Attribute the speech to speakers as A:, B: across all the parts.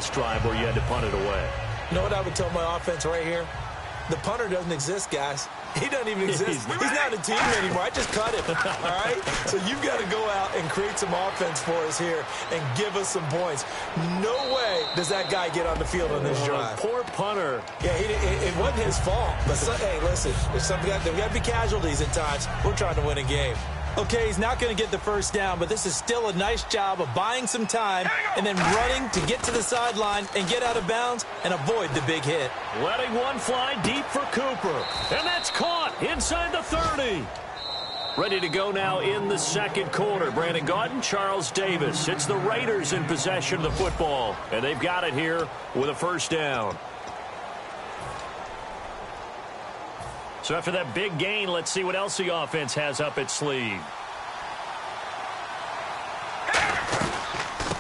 A: last drive where you had to punt it away.
B: You know what I would tell my offense right here? The punter doesn't exist, guys. He doesn't even exist. He's not a team anymore. I just cut him, all right? So you've got to go out and create some offense for us here and give us some points. No way does that guy get on the field on this drive.
A: Poor punter.
B: Yeah, it wasn't his fault. But, hey, listen, there's got to be casualties at times. We're trying to win a game. Okay, he's not going to get the first down, but this is still a nice job of buying some time and then running to get to the sideline and get out of bounds and avoid the big hit.
A: Letting one fly deep for Cooper. And that's caught inside the 30. Ready to go now in the second quarter. Brandon Gaudin, Charles Davis. It's the Raiders in possession of the football, and they've got it here with a first down. So after that big gain, let's see what else the offense has up its sleeve.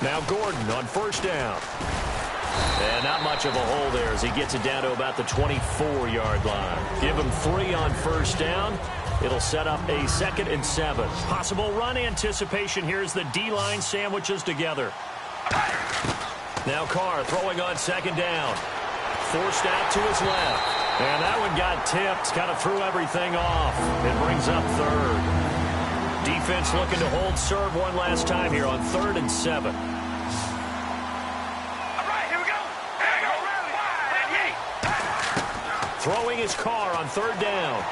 A: Now Gordon on first down. And not much of a hole there as he gets it down to about the 24-yard line. Give him 3 on first down. It'll set up a 2nd and 7. Possible run anticipation here as the D-line sandwiches together. Now Carr throwing on 2nd down. Forced out to his left. And that one got tipped, kind of threw everything off. It brings up 3rd. Defense looking to hold serve one last time here on 3rd and 7.
C: All right, here we go.
A: Throwing his Carr on 3rd down.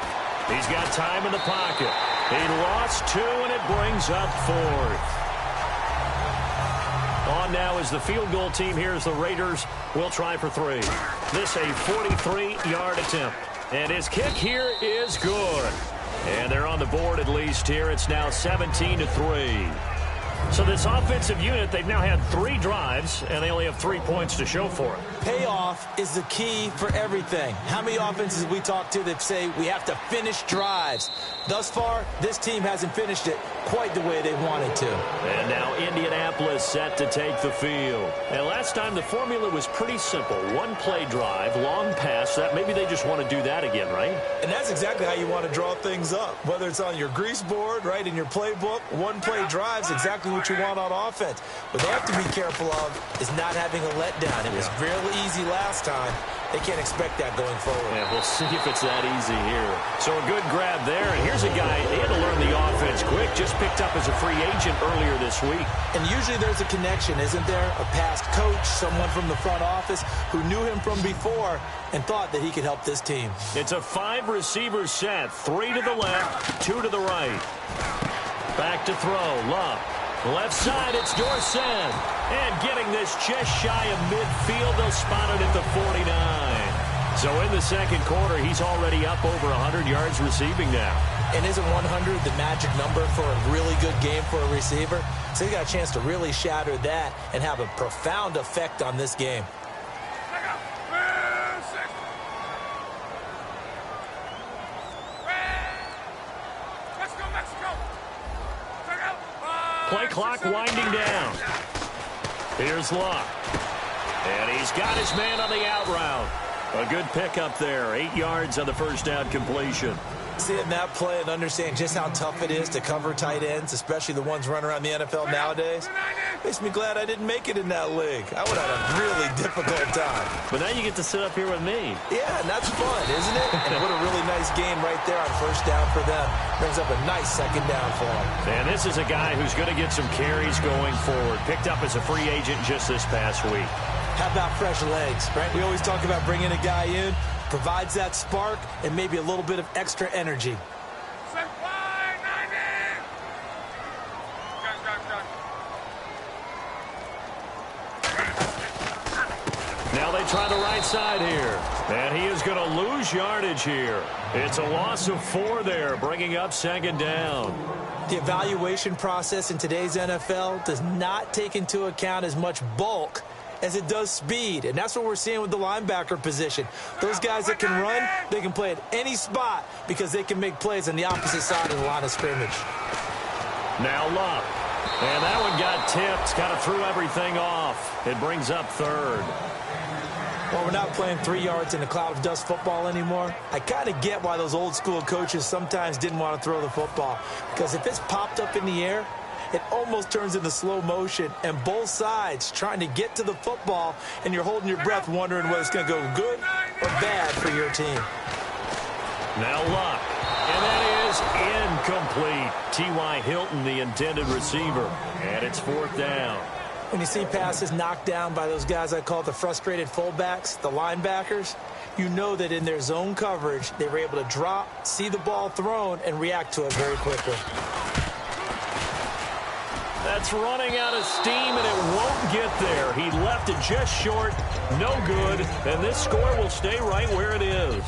A: He's got time in the pocket. He lost 2, and it brings up 4th. On now is the field goal team here as the Raiders will try for 3. This a 43-yard attempt. And his kick here is good. And they're on the board at least here. It's now 17-3. So this offensive unit, they've now had 3 drives, and they only have 3 points to show for it.
B: Payoff is the key for everything. How many offenses we talk to that say we have to finish drives? Thus far, this team hasn't finished it quite the way they wanted to.
A: And now Indianapolis set to take the field. And last time the formula was pretty simple. 1-play drive, long pass. That maybe they just want to do that again, right?
B: And that's exactly how you want to draw things up. Whether it's on your grease board, right, in your playbook, 1-play drives exactly what you want on offense. What they have to be careful of is not having a letdown. It was really easy last time. They can't expect that going forward.
A: Yeah, we'll see if it's that easy here. So a good grab there. And here's a guy, they had to learn the offense quick. Just picked up as a free agent earlier this week.
B: And usually there's a connection, isn't there? A past coach, someone from the front office who knew him from before and thought that he could help this team.
A: It's a 5-receiver set. 3 to the left, 2 to the right. Back to throw. Love. Left side, it's Dorsett. And getting this just shy of midfield, they'll spot it at the 49. So in the second quarter, he's already up over 100 yards receiving now.
B: And isn't 100 the magic number for a really good game for a receiver? So he got a chance to really shatter that and have a profound effect on this game.
A: Play clock winding down. Here's Luck. And he's got his man on the out route. A good pickup there. 8 yards on the first down completion.
B: Seeing that play and understanding just how tough it is to cover tight ends, especially the ones running around the NFL nowadays, makes me glad I didn't make it in that league. I would have had a really difficult time.
A: But now you get to sit up here with me.
B: Yeah, and that's fun, isn't it? And what a really nice game right there on first down for them. Brings up a nice second down for them.
A: And this is a guy who's going to get some carries going forward. Picked up as a free agent just this past week.
B: How about fresh legs, right? We always talk about bringing a guy in, provides that spark and maybe a little bit of extra energy.
A: Now they try the right side here. And he is going to lose yardage here. It's a loss of 4 there, bringing up second down.
B: The evaluation process in today's NFL does not take into account as much bulk as it does speed, and that's what we're seeing with the linebacker position. Those guys that can run, they can play at any spot because they can make plays on the opposite side of the line of scrimmage.
A: Now Luck. And that one got tipped, kind of threw everything off. It brings up 3rd.
B: Well, we're not playing 3 yards in a cloud of dust football anymore. I kind of get why those old school coaches sometimes didn't want to throw the football, because if it's popped up in the air, it almost turns into slow motion, and both sides trying to get to the football, and you're holding your breath wondering whether it's going to go good or bad for your team.
A: Now Luck, and that is incomplete. T.Y. Hilton, the intended receiver, and it's 4th down.
B: When you see passes knocked down by those guys I call the frustrated fullbacks, the linebackers, you know that in their zone coverage, they were able to drop, see the ball thrown, and react to it very quickly.
A: That's running out of steam, and it won't get there. He left it just short, no good, and this score will stay right where it is.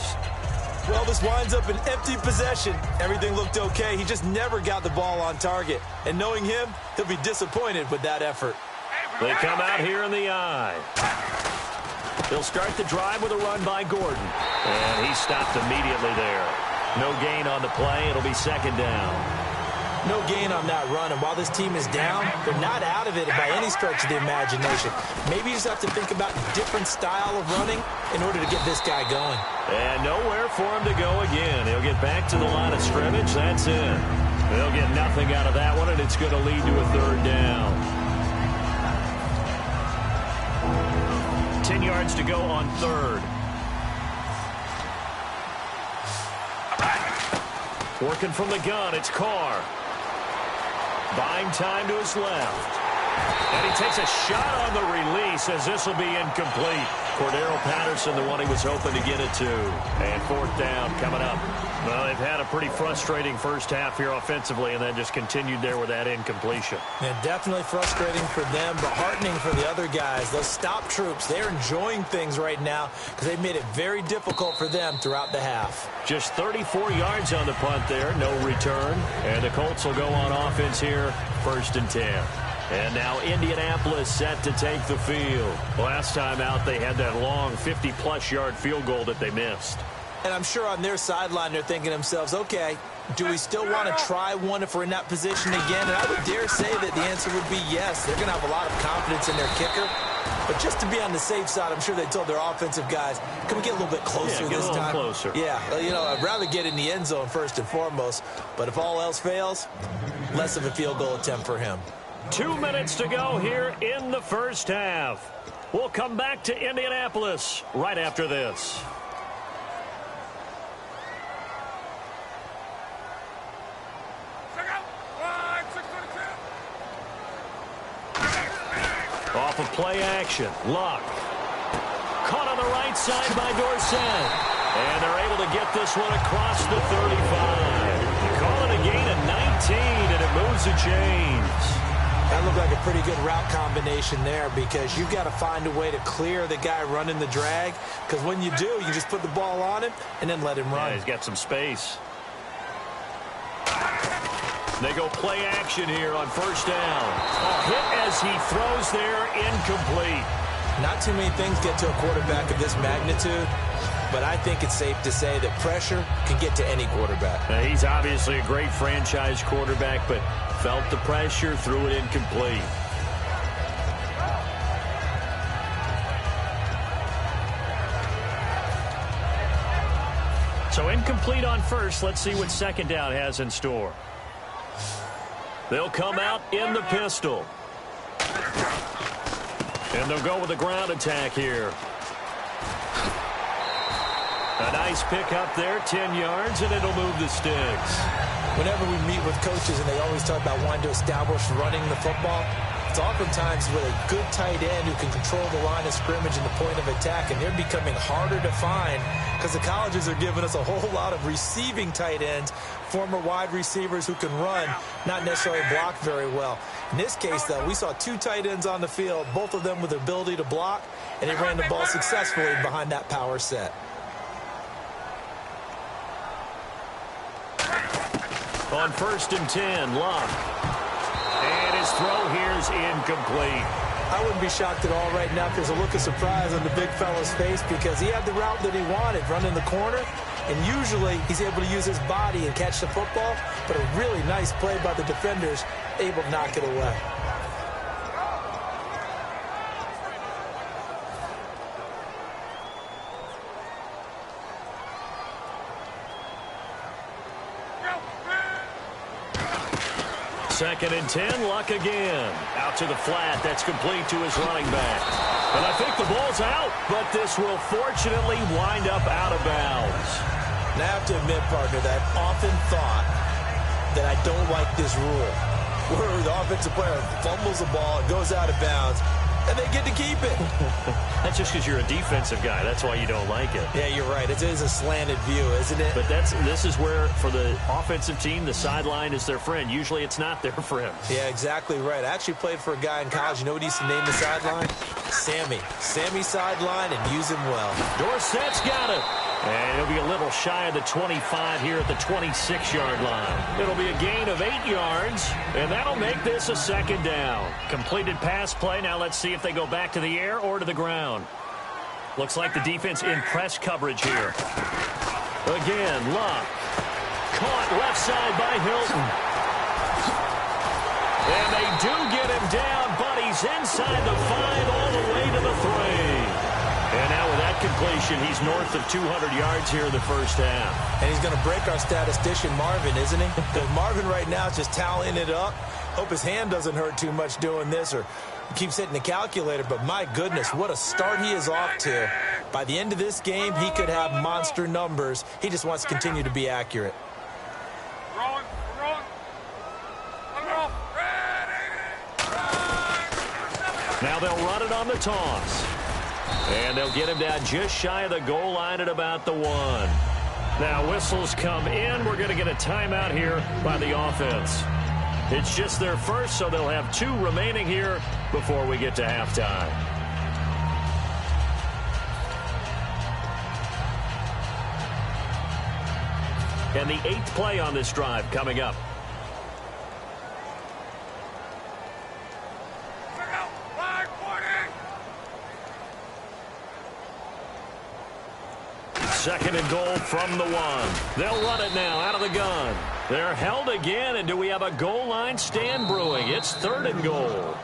B: Well, this winds up an empty possession. Everything looked okay. He just never got the ball on target. And knowing him, he'll be disappointed with that effort.
A: They come out here in the eye. They'll start the drive with a run by Gordon. And he stopped immediately there. No gain on the play. It'll be 2nd down.
B: No gain on that run, and while this team is down, they're not out of it by any stretch of the imagination. Maybe you just have to think about a different style of running in order to get this guy going.
A: And nowhere for him to go again. He'll get back to the line of scrimmage. That's it. They'll get nothing out of that one, and it's going to lead to a 3rd down. 10 yards to go on 3rd. Working from the gun, it's Carr. Buying time to his left. And he takes a shot on the release as this will be incomplete. Cordero Patterson, the one he was hoping to get it to. And 4th down coming up. Well, they've had a pretty frustrating first half here offensively and then just continued there with that incompletion.
B: Yeah, definitely frustrating for them, but heartening for the other guys. Those stop troops, they're enjoying things right now because they've made it very difficult for them throughout the half.
A: Just 34 yards on the punt there, no return. And the Colts will go on offense here, 1st and 10. And now Indianapolis set to take the field. Last time out, they had that long 50-plus yard field goal that they missed.
B: And I'm sure on their sideline, they're thinking to themselves, okay, do we still want to try one if we're in that position again? And I would dare say that the answer would be yes. They're going to have a lot of confidence in their kicker. But just to be on the safe side, I'm sure they told their offensive guys, can we get a little bit closer this time?
A: Closer.
B: Yeah, you know, I'd rather get in the end zone first and foremost. But if all else fails, less of a field goal attempt for him.
A: 2 minutes to go here in the first half. We'll come back to Indianapolis right after this. Off of play action, Luck. Caught on the right side by Dorsett. And they're able to get this one across the 35. Call it a gain of 19, and it moves the chains.
B: That looked like a pretty good route combination there because you've got to find a way to clear the guy running the drag, because when you do, you just put the ball on him and then let him run.
A: Yeah, he's got some space. They go play action here on 1st down. A hit as he throws there, incomplete.
B: Not too many things get to a quarterback of this magnitude, but I think it's safe to say that pressure can get to any quarterback.
A: Now, he's obviously a great franchise quarterback, but felt the pressure, threw it incomplete. So incomplete on 1st. Let's see what 2nd down has in store. They'll come out in the pistol. And they'll go with a ground attack here. A nice pick up there, 10 yards, and it'll move the sticks.
B: Whenever we meet with coaches and they always talk about wanting to establish running the football, it's oftentimes with a good tight end who can control the line of scrimmage and the point of attack, and they're becoming harder to find because the colleges are giving us a whole lot of receiving tight ends, former wide receivers who can run, not necessarily block very well. In this case, though, we saw 2 tight ends on the field, both of them with the ability to block, and they ran the ball successfully behind that power set.
A: On 1st and 10, Luck. And his throw here is incomplete.
B: I wouldn't be shocked at all right now if there's a look of surprise on the big fella's face because he had the route that he wanted, running the corner, and usually he's able to use his body and catch the football, but a really nice play by the defenders, able to knock it away.
A: 2nd and 10, Luck again. Out to the flat. That's complete to his running back. And I think the ball's out, but this will fortunately wind up out of bounds.
B: Now, I have to admit, partner, that I've often thought that I don't like this rule, where the offensive player fumbles the ball, it goes out of bounds, and they get to keep it.
A: That's just because you're a defensive guy. That's why you don't like it.
B: Yeah, you're right. It is a slanted view, isn't it?
A: But this is where, for the offensive team, the sideline is their friend. Usually it's not their friend.
B: Yeah, exactly right. I actually played for a guy in college. You know what he used to name the sideline? Sammy. Sammy sideline, and use him well.
A: Dorsett's got it. And he'll be a little shy of the 25 here at the 26-yard line. It'll be a gain of 8 yards, and that'll make this a 2nd down. Completed pass play. Now let's see if they go back to the air or to the ground. Looks like the defense in press coverage here. Again, Luck. Caught left side by Hilton. And they do get him down, but he's inside the 5 all the way to the 3. And now with that completion, he's north of 200 yards here in the first half.
B: And he's going to break our statistician, Marvin, isn't he? Because Marvin right now is just tallying it up. Hope his hand doesn't hurt too much doing this, or keeps hitting the calculator. But my goodness, what a start he is off to. By the end of this game, he could have monster numbers. He just wants to continue to be accurate.
A: Now they'll run it on the toss. And they'll get him down just shy of the goal line at about the 1. Now whistles come in. We're going to get a timeout here by the offense. It's just their first, so they'll have 2 remaining here before we get to halftime. And the 8th play on this drive coming up. Second and goal from the 1. They'll run it now out of the gun. They're held again, and do we have a goal line stand brewing? It's 3rd and goal.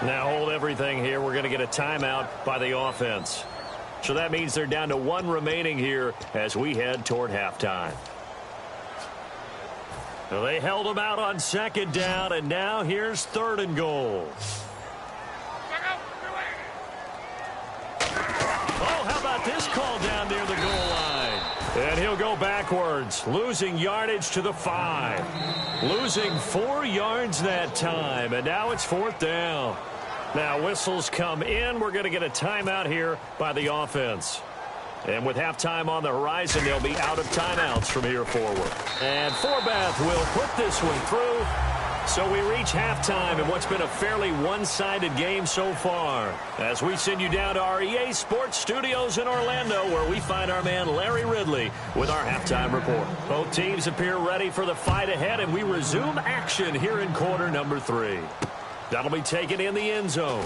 A: Now hold everything here. We're going to get a timeout by the offense. So that means they're down to 1 remaining here as we head toward halftime. So they held them out on 2nd down, and now here's 3rd and goal. This call down near the goal line. And he'll go backwards, losing yardage to the 5. Losing 4 yards that time, and now it's 4th down. Now whistles come in. We're going to get a timeout here by the offense. And with halftime on the horizon, they'll be out of timeouts from here forward. And Forbath will put this one through. So we reach halftime in what's been a fairly one-sided game so far. As we send you down to our EA Sports Studios in Orlando, where we find our man Larry Ridley with our halftime report. Both teams appear ready for the fight ahead, and we resume action here in quarter number 3. That'll be taken in the end zone.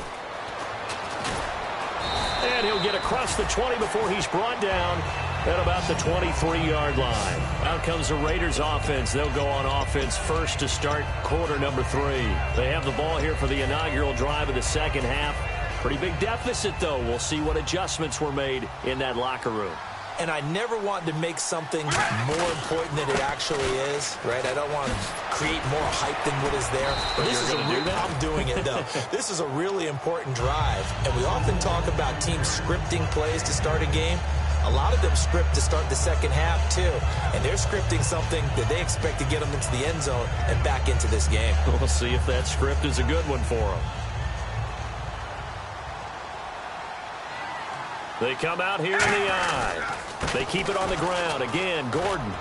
A: And he'll get across the 20 before he's brought down at about the 23-yard line. Out comes the Raiders offense. They'll go on offense first to start quarter number 3. They have the ball here for the inaugural drive of the 2nd half. Pretty big deficit, though. We'll see what adjustments were made in that locker room.
B: And I never want to make something more important than it actually is, right? I don't want to create more hype than what is there. But this is I'm doing it, though. This is a really important drive. And we often talk about teams scripting plays to start a game. A lot of them script to start the 2nd half, too. And they're scripting something that they expect to get them into the end zone and back into this game.
A: We'll see if that script is a good one for them. They come out here in the eye. They keep it on the ground. Again, Gordon.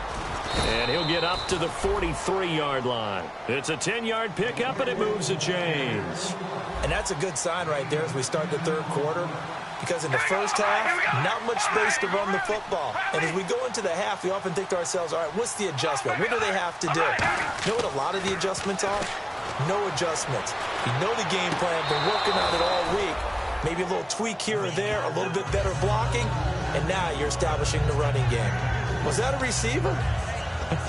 A: And he'll get up to the 43-yard line. It's a 10-yard pickup, and it moves the chains.
B: And that's a good sign right there as we start the 3rd quarter. Because in the first half, not much space to run the football. And as we go into the half, we often think to ourselves, all right, what's the adjustment? What do they have to do? You know what a lot of the adjustments are? No adjustments. You know the game plan, been working on it all week. Maybe a little tweak here or there, a little bit better blocking, and now you're establishing the running game. Was that a receiver?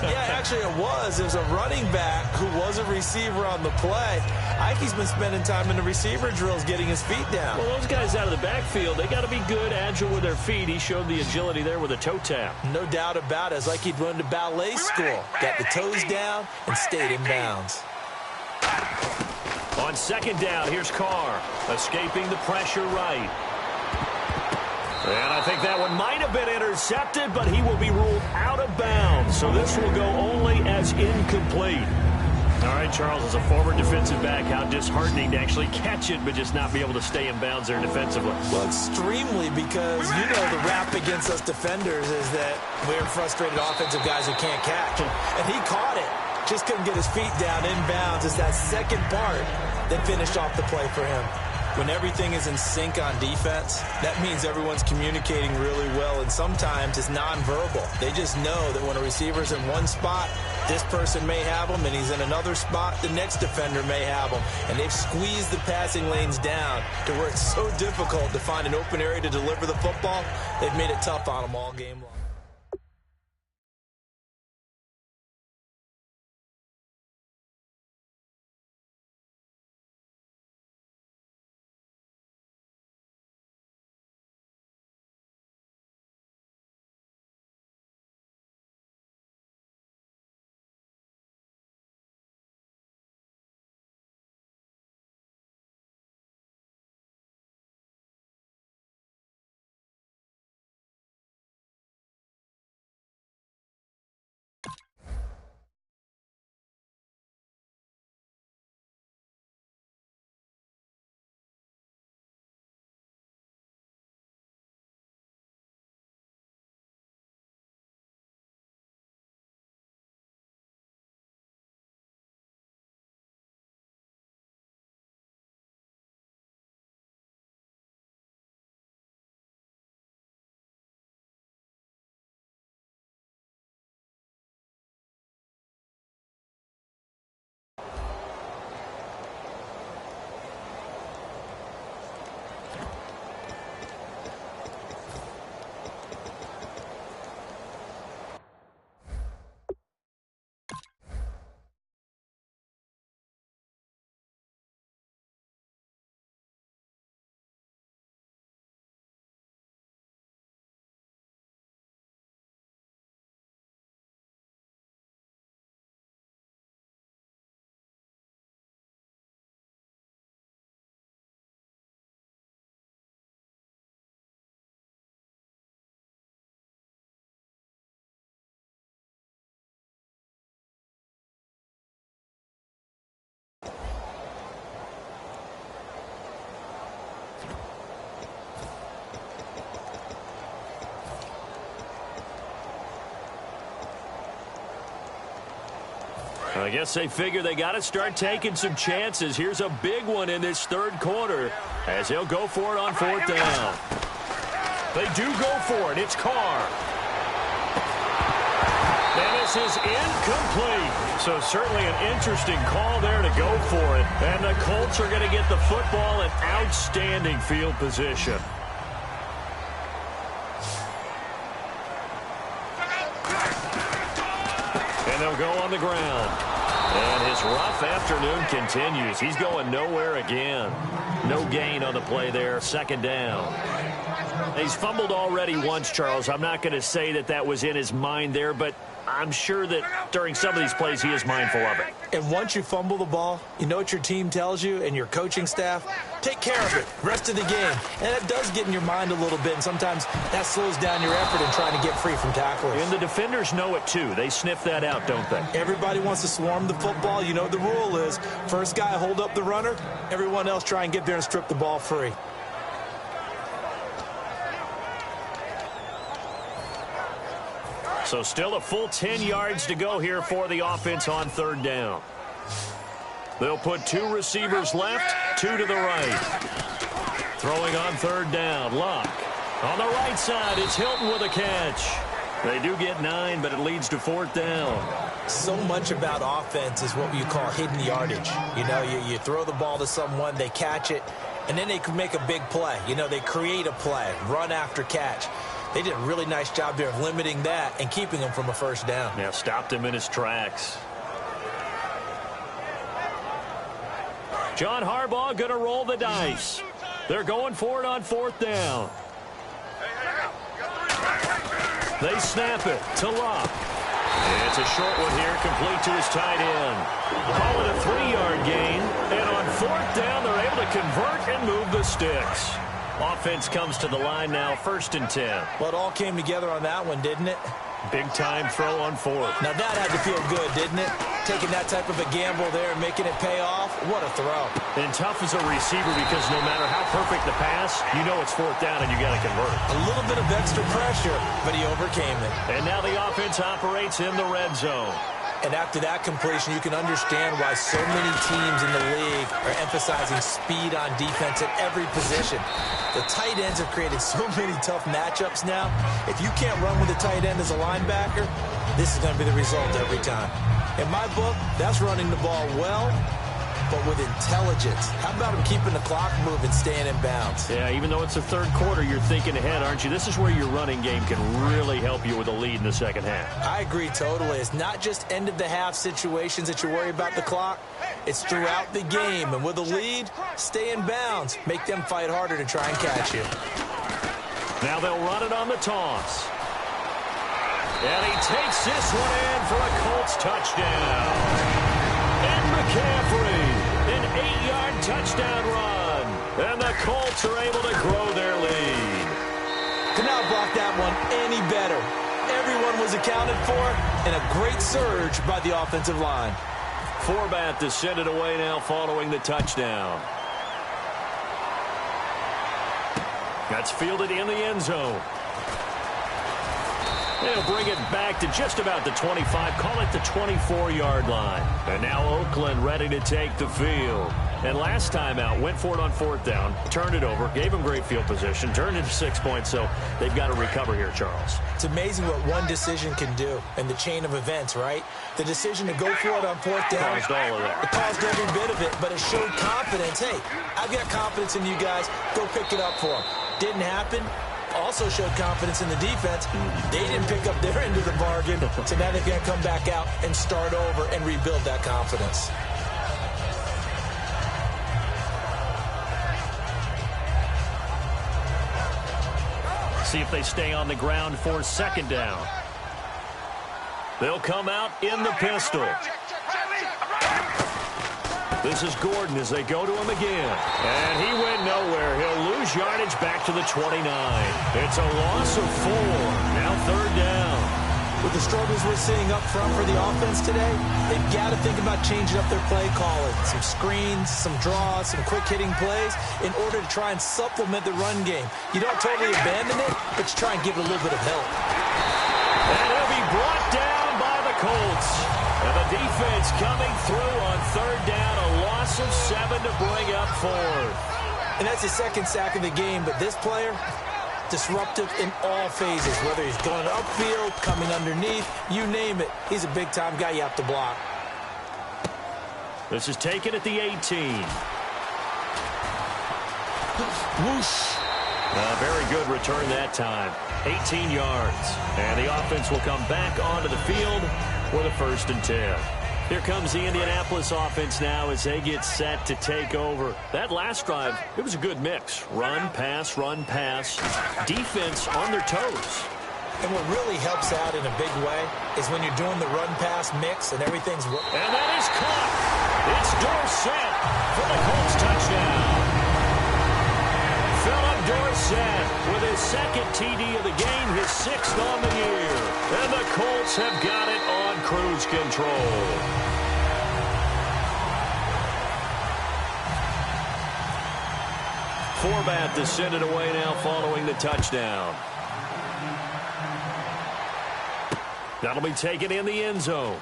B: Yeah, actually it was. There's a running back who was a receiver on the play. Ike's been spending time in the receiver drills getting his feet down.
A: Well, those guys out of the backfield, they got to be good, agile with their feet. He showed the agility there with a toe tap.
B: No doubt about it. It's like he'd run to ballet school. Got the toes down and stayed in bounds.
A: On second down, here's Carr, escaping the pressure right. And I think that one might have been intercepted, but he will be ruled out of bounds. So this will go only as incomplete. All right, Charles, as a former defensive back, how disheartening to actually catch it, but just not be able to stay in bounds there defensively.
B: Well, extremely, because, you know, the rap against us defenders is that we're frustrated offensive guys who can't catch. And he caught it. Just couldn't get his feet down in bounds. It's that second part that finished off the play for him. When everything is in sync on defense, that means everyone's communicating really well, and sometimes it's nonverbal. They just know that when a receiver's in one spot, this person may have him, and he's in another spot, the next defender may have him. And they've squeezed the passing lanes down to where it's so difficult to find an open area to deliver the football. They've made it tough on them all game long.
A: I guess they figure they got to start taking some chances. Here's a big one in this third quarter as he'll go for it on fourth down. They do go for it. It's Carr. And this is incomplete. So certainly an interesting call there to go for it. And the Colts are going to get the football in outstanding field position. And they'll go on the ground. And his rough afternoon continues. He's going nowhere again. No gain on the play there. Second down. He's fumbled already once, Charles. I'm not going to say that that was in his mind there, but I'm sure that during some of these plays he is mindful of it.
B: And once you fumble the ball, you know what your team tells you and your coaching staff? Take care of it. Rest of the game. And it does get in your mind a little bit, and sometimes that slows down your effort in trying to get free from tacklers.
A: And the defenders know it, too. They sniff that out, don't they?
B: Everybody wants to swarm the football. You know what the rule is. First guy hold up the runner. Everyone else try and get there and strip the ball free.
A: So still a full 10 yards to go here for the offense on third down. They'll put two receivers left, two to the right. Throwing on third down, Luck. On the right side, it's Hilton with a catch. They do get 9, but it leads to fourth down.
B: So much about offense is what you call hidden yardage. You know, you throw the ball to someone, they catch it, and then they can make a big play. You know, they create a play, run after catch. They did a really nice job there of limiting that and keeping him from a first down.
A: Yeah, stopped him in his tracks. John Harbaugh going to roll the dice. They're going for it on fourth down. They snap it to Locke. It's a short one here, complete to his tight end. Call it a 3-yard gain. And on fourth down, they're able to convert and move the sticks. Offense comes to the line now, 1st and 10.
B: Well, it all came together on that one, didn't it?
A: Big-time throw on fourth.
B: Now, that had to feel good, didn't it? Taking that type of a gamble there and making it pay off. What a throw.
A: And tough as a receiver because no matter how perfect the pass, you know it's fourth down and you got to convert.
B: A little bit of extra pressure, but he overcame it.
A: And now the offense operates in the red zone.
B: And after that completion, you can understand why so many teams in the league are emphasizing speed on defense at every position. The tight ends have created so many tough matchups now. If you can't run with a tight end as a linebacker, this is going to be the result every time. In my book, that's running the ball well, but with intelligence. How about him keeping the clock moving, staying in bounds?
A: Yeah, even though it's the third quarter, you're thinking ahead, aren't you? This is where your running game can really help you with a lead in the second half.
B: I agree totally. It's not just end-of-the-half situations that you worry about the clock. It's throughout the game. And with a lead, stay in bounds. Make them fight harder to try and catch you.
A: Now they'll run it on the toss. And he takes this one in for a Colts touchdown. And McCaffrey, an 8-yard touchdown run. And the Colts are able to grow their lead.
B: Could not block that one any better. Everyone was accounted for, and a great surge by the offensive line.
A: Forbat to send it away now following the touchdown. That's fielded in the end zone. They'll bring it back to just about the 25, call it the 24-yard line. And now Oakland ready to take the field. And last time out, went for it on fourth down, turned it over, gave them great field position, turned it to 6 points, so they've got to recover here, Charles.
B: It's amazing what one decision can do in the chain of events, right? The decision to go for it on fourth down.
A: Caused all of that.
B: It caused every bit of it, but it showed confidence. Hey, I've got confidence in you guys. Go pick it up for them. Didn't happen. Also showed confidence in the defense. They didn't pick up their end of the bargain, so now they've got to come back out and start over and rebuild that confidence.
A: See if they stay on the ground for second down. They'll come out in the pistol. This is Gordon as they go to him again. And he went nowhere. He'll lose yardage back to the 29. It's a loss of 4. Now third down.
B: With the struggles we're seeing up front for the offense today, they've got to think about changing up their play calling. Some screens, some draws, some quick-hitting plays in order to try and supplement the run game. You don't totally abandon it, but you try and give it a little bit of help.
A: And he'll be brought down by the Colts. And the defense coming through on third down, a loss of 7 to bring up fourth.
B: And that's the second sack of the game, but this player, disruptive in all phases, whether he's going upfield, coming underneath, you name it. He's a big-time guy you have to block.
A: This is taken at the 18.
B: Whoosh.
A: A very good return that time. 18 yards. And the offense will come back onto the field with a 1st and 10. Here comes the Indianapolis offense now as they get set to take over. That last drive, it was a good mix. Run, pass, defense on their toes.
B: And what really helps out in a big way is when you're doing the run-pass mix and everything's...
A: And that is caught. It's Dorsett for the Colts touchdown. Philip Dorsett with his second TD of the game, his 6th on the year. And the Colts have got it on cruise control. Forbat to send it away now following the touchdown. That'll be taken in the end zone.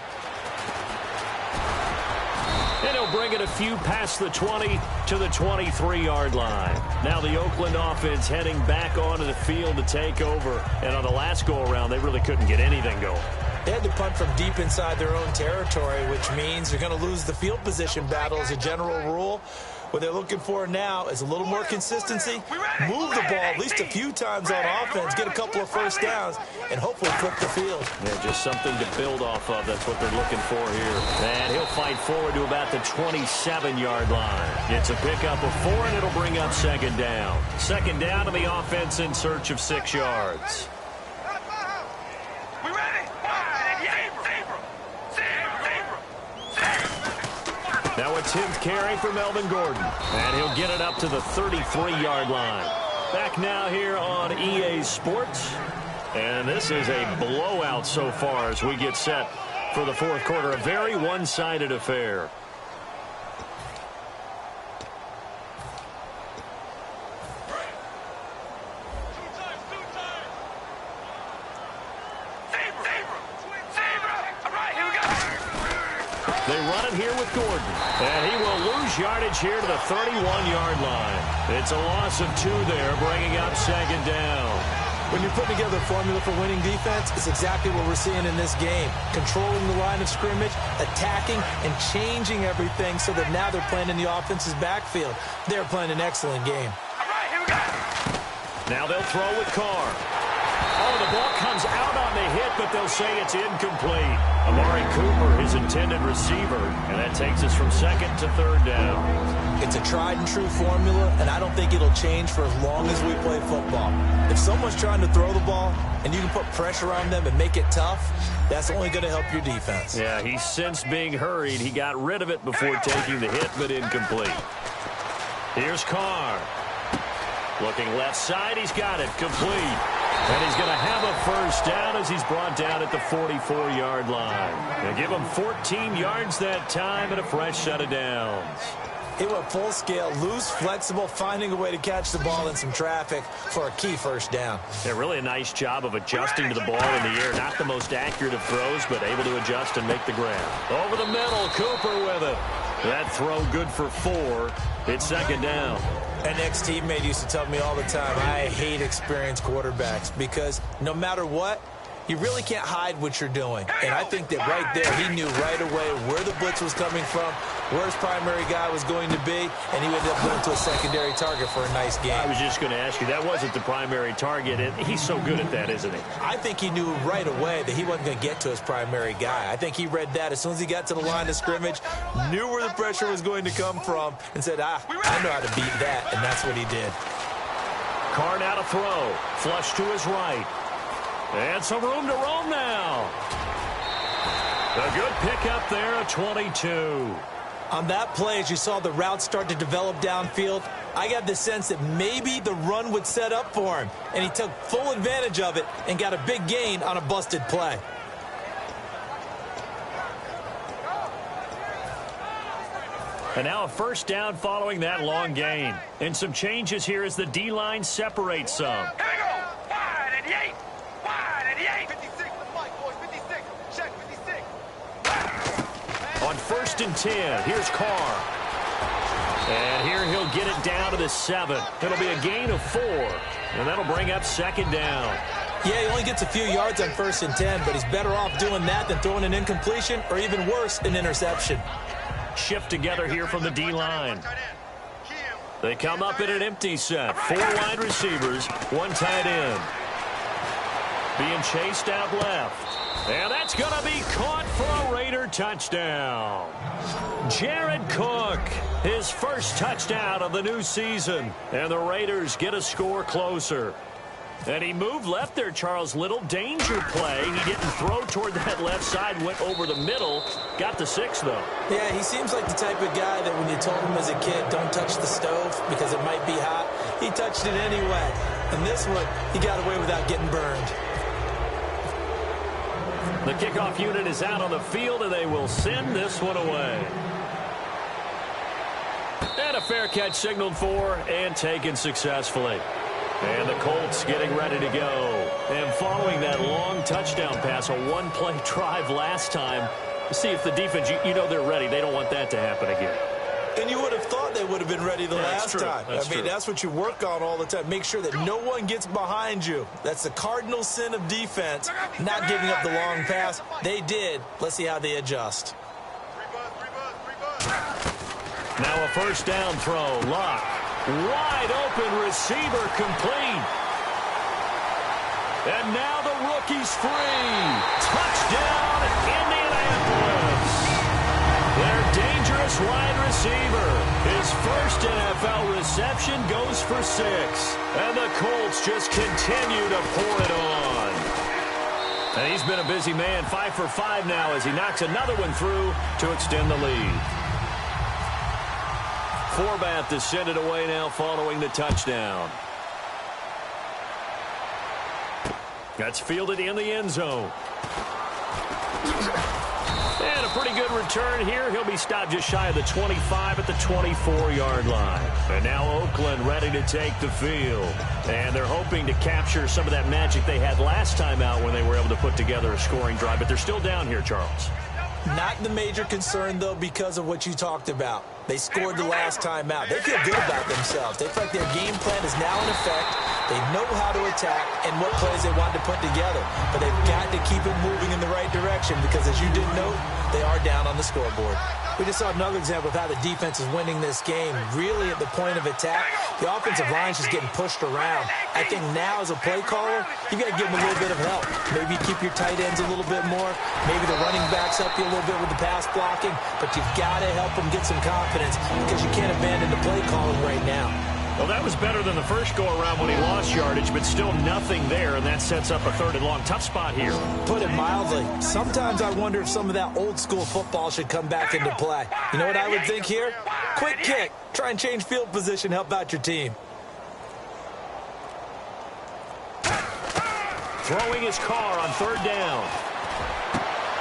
A: And he'll bring it a few past the 20 to the 23-yard line. Now the Oakland offense heading back onto the field to take over. And on the last go-around, they really couldn't get anything going.
B: They had to punt from deep inside their own territory, which means they're going to lose the field position battle as a general rule. What they're looking for now is a little more consistency, move the ball at least a few times on offense, get a couple of first downs, and hopefully flip the field.
A: Yeah, just something to build off of. That's what they're looking for here. And he'll fight forward to about the 27-yard line. It's a pickup of 4, and it'll bring up second down. Second down to the offense in search of 6 yards. Now a 10th carry for Melvin Gordon. And he'll get it up to the 33-yard line. Back now here on EA Sports. And this is a blowout so far as we get set for the fourth quarter. A very one-sided affair. They run it here with Gordon. And he will lose yardage here to the 31-yard line. It's a loss of 2 there, bringing up second down.
B: When you're putting together a formula for winning defense, it's exactly what we're seeing in this game. Controlling the line of scrimmage, attacking, and changing everything so that now they're playing in the offense's backfield. They're playing an excellent game.
C: All right, here we go.
A: Now they'll throw with Carr. Oh, the ball comes out on the hit, but they'll say it's incomplete. Amari Cooper, his intended receiver, and that takes us from second to third down.
B: It's a tried-and-true formula, and I don't think it'll change for as long as we play football. If someone's trying to throw the ball and you can put pressure on them and make it tough, that's only going to help your defense.
A: Yeah, he's sensed being hurried. He got rid of it before taking the hit, but incomplete. Here's Carr. Looking left side, he's got it, complete. And he's going to have a first down as he's brought down at the 44-yard line. They'll give him 14 yards that time and a fresh set of downs.
B: It went full scale, loose, flexible, finding a way to catch the ball in some traffic for a key first down.
A: Yeah, really a nice job of adjusting to the ball in the air. Not the most accurate of throws, but able to adjust and make the grab. Over the middle, Cooper with it. That throw good for 4. It's second down.
B: An ex-teammate used to tell me all the time, I hate experienced quarterbacks because no matter what, you really can't hide what you're doing. And I think that right there, he knew right away where the blitz was coming from, where his primary guy was going to be, and he ended up going to a secondary target for a nice game.
A: I was just going to ask you, that wasn't the primary target, and he's so good at that, isn't he?
B: I think he knew right away that he wasn't going to get to his primary guy. I think he read that as soon as he got to the line of scrimmage, knew where the pressure was going to come from, and said, I know how to beat that, and that's what he did.
A: Carr now to throw. Flush to his right. And some room to roam now. A good pickup there at 22.
B: On that play, as you saw the route start to develop downfield, I got the sense that maybe the run would set up for him. And he took full advantage of it and got a big gain on a busted play.
A: And now a first down following that long gain. And some changes here as the D-line separates some.
C: Here we go. Wide at the 8. Wide at the 8. 56. Let's fight, boys. 56. Check 56.
A: On 1st and 10, here's Carr. And here he'll get it down to the 7. It'll be a gain of 4. And that'll bring up second down.
B: Yeah, he only gets a few yards on 1st and 10, but he's better off doing that than throwing an incompletion or even worse, an interception.
A: Shift together here from the D-line. They come up in an empty set. 4 wide receivers, 1 tight end. Being chased out left. And that's going to be caught for a Raider touchdown. Jared Cook, his first touchdown of the new season. And the Raiders get a score closer. And he moved left there, Charles. Little danger play. He didn't throw toward that left side, went over the middle. Got the 6, though.
B: Yeah, he seems like the type of guy that when you told him as a kid, don't touch the stove because it might be hot, he touched it anyway. And this one, he got away without getting burned.
A: The kickoff unit is out on the field, and they will send this one away. And a fair catch signaled for and taken successfully. And the Colts getting ready to go. And following that long touchdown pass, a one-play drive last time, see if the defense, you know they're ready. They don't want that to happen again.
B: And you would have thought they would have been ready the last time. I mean, that's what you work on all the time. Make sure that no one gets behind you. That's the cardinal sin of defense, not giving up the long pass. They did. Let's see how they adjust.
A: Now a first down throw. Luck. Wide open receiver complete. And now the rookie's free. Touchdown, Indianapolis. Their dangerous wide receiver. His first NFL reception goes for 6. And the Colts just continue to pour it on. And he's been a busy man, 5 for 5 now as he knocks another one through to extend the lead. Forbath to send it away now following the touchdown. That's fielded in the end zone. And a pretty good return here. He'll be stopped just shy of the 25 at the 24-yard line. And now Oakland ready to take the field. And they're hoping to capture some of that magic they had last time out when they were able to put together a scoring drive. But they're still down here, Charles.
B: Not the major concern, though, because of what you talked about. They scored the last time out. They feel good about themselves. They feel like their game plan is now in effect. They know how to attack and what plays they want to put together. But they've got to keep it moving in the right direction because, as you did note, they are down on the scoreboard. We just saw another example of how the defense is winning this game. Really at the point of attack, the offensive line's just getting pushed around. I think now as a play caller, you got to give them a little bit of help. Maybe keep your tight ends a little bit more. Maybe the running backs help you a little bit with the pass blocking. But you've got to help them get some confidence because you can't abandon the play calling right now.
A: Well, that was better than the first go-around when he lost yardage, but still nothing there, and that sets up a 3rd and long. Tough spot here.
B: Put it mildly, sometimes I wonder if some of that old-school football should come back into play. You know what I would think here? Quick kick. Try and change field position, help out your team.
A: Throwing his car on 3rd down.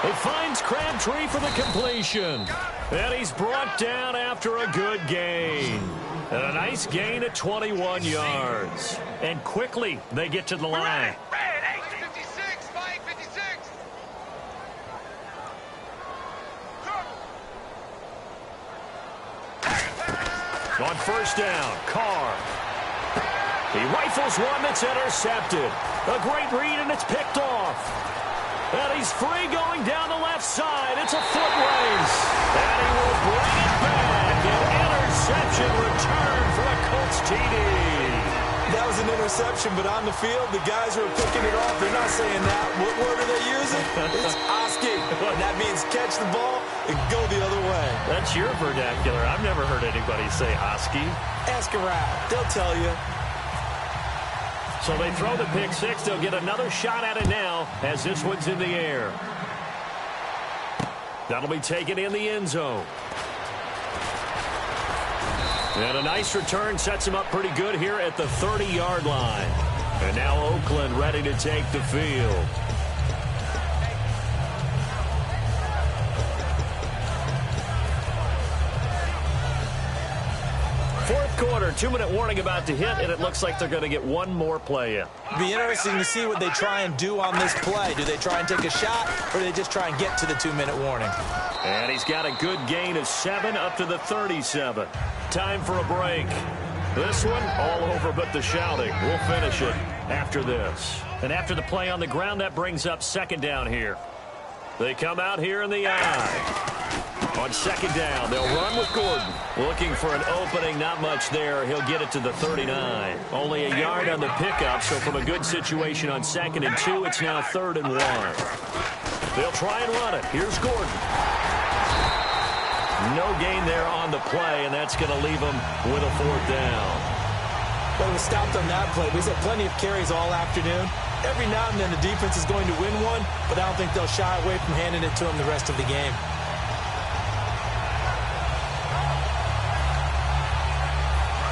A: He finds Crabtree for the completion. And he's brought down after a good gain. And a nice gain at 21 yards. And quickly, they get to the line.
C: Red, 56, 556.
A: On 1st down, Carr. He rifles one that's intercepted. A great read, and it's picked off. And he's free going down the left side. It's a foot race. And he will bring it back. An interception return for a Colts TD.
B: That was an interception, but on the field, the guys who are picking it off, they're not saying that. What word are they using? It's Oski. And that means catch the ball and go the other way.
A: That's your vernacular. I've never heard anybody say Oski.
B: Ask around. They'll tell you.
A: So they throw the pick 6. They'll get another shot at it now as this one's in the air. That'll be taken in the end zone. And a nice return sets him up pretty good here at the 30-yard line. And now Oakland ready to take the field. Fourth quarter, 2-minute warning about to hit, and it looks like they're going to get one more play in.
B: Be interesting to see what they try and do on this play. Do they try and take a shot, or do they just try and get to the 2-minute warning?
A: And he's got a good gain of 7 up to the 37. Time for a break. This one, all over but the shouting. We'll finish it after this. And after the play on the ground, that brings up 2nd down here. They come out here in the eye. On 2nd down, they'll run with Gordon. Looking for an opening, not much there. He'll get it to the 39. Only a yard on the pickup, so from a good situation on 2nd and 2, it's now 3rd and 1. They'll try and run it. Here's Gordon. No gain there on the play, and that's going to leave him with a 4th down.
B: But it was stopped on that play. We've had plenty of carries all afternoon. Every now and then the defense is going to win one, but I don't think they'll shy away from handing it to him the rest of the game.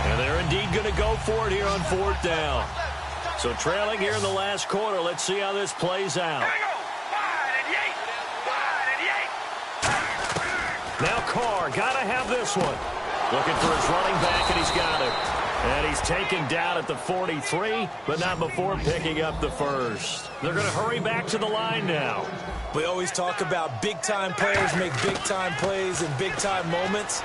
A: And they're indeed going to go for it here on 4th down. So trailing here in the last quarter, let's see how this plays out. Now Carr, got to have this one. Looking for his running back, and he's got it. And he's taken down at the 43, but not before picking up the 1st. They're going to hurry back to the line now.
B: We always talk about big-time players make big-time plays in big-time moments.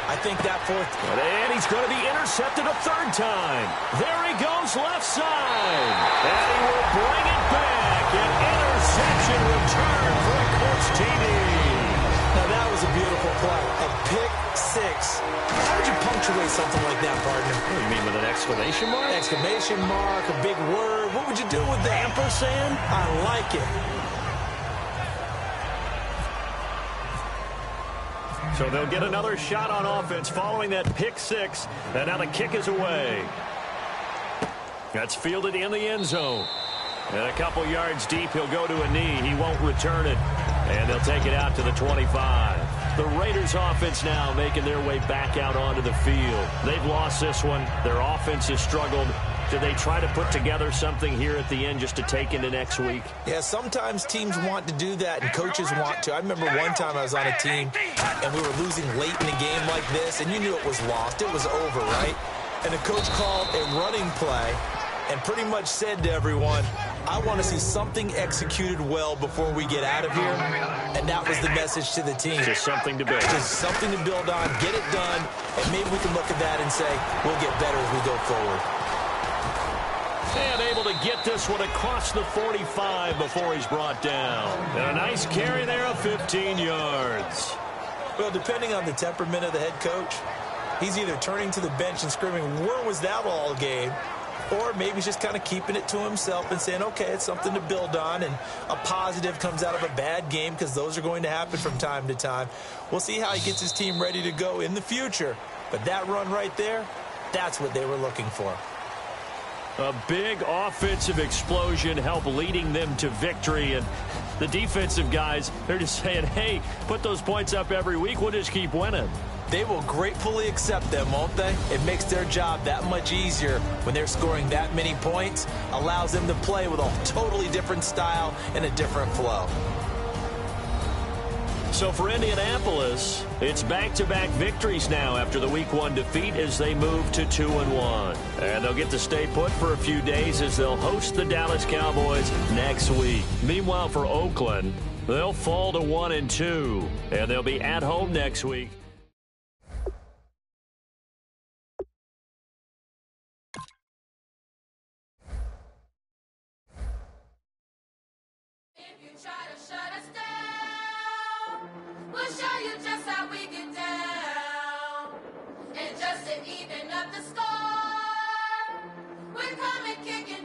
B: I think that 4th.
A: And he's going to be intercepted a 3rd time. There he goes left side. And he will bring it back. An interception return for a Colts TD.
B: Now that was a beautiful play. A pick six. How would you punctuate something like that, partner?
A: What do you mean, with an exclamation mark?
B: Exclamation mark, a big word. What would you do with that?
A: Ampersand?
B: I like it.
A: So they'll get another shot on offense following that pick six. And now the kick is away. That's fielded in the end zone. And a couple yards deep, he'll go to a knee. He won't return it. And they'll take it out to the 25. The Raiders offense now making their way back out onto the field. They've lost this one. Their offense has struggled. Do they try to put together something here at the end just to take into next week?
B: Yeah, sometimes teams want to do that and coaches want to. I remember one time I was on a team and we were losing late in a game like this, and you knew it was lost. It was over, right? And the coach called a running play and pretty much said to everyone, I want to see something executed well before we get out of here. And that was the message to the team.
A: Just something to build.
B: Just something to build on, get it done, and maybe we can look at that and say, we'll get better as we go forward.
A: And able to get this one across the 45 before he's brought down. And a nice carry there of 15 yards.
B: Well, depending on the temperament of the head coach, he's either turning to the bench and screaming, where was that all game? Or maybe he's just kind of keeping it to himself and saying, okay, it's something to build on, and a positive comes out of a bad game, because those are going to happen from time to time. We'll see how he gets his team ready to go in the future. But that run right there, that's what they were looking for.
A: A big offensive explosion helped leading them to victory. And the defensive guys, they're just saying, hey, put those points up every week. We'll just keep winning.
B: They will gratefully accept them, won't they? It makes their job that much easier when they're scoring that many points. Allows them to play with a totally different style and a different flow.
A: So for Indianapolis, it's back-to-back victories now after the Week 1 defeat as they move to 2-1. And they'll get to stay put for a few days as they'll host the Dallas Cowboys next week. Meanwhile, for Oakland, they'll fall to 1-2, and they'll be at home next week.
D: We'll show you just how we get down. And just to even up the score, we're coming kicking.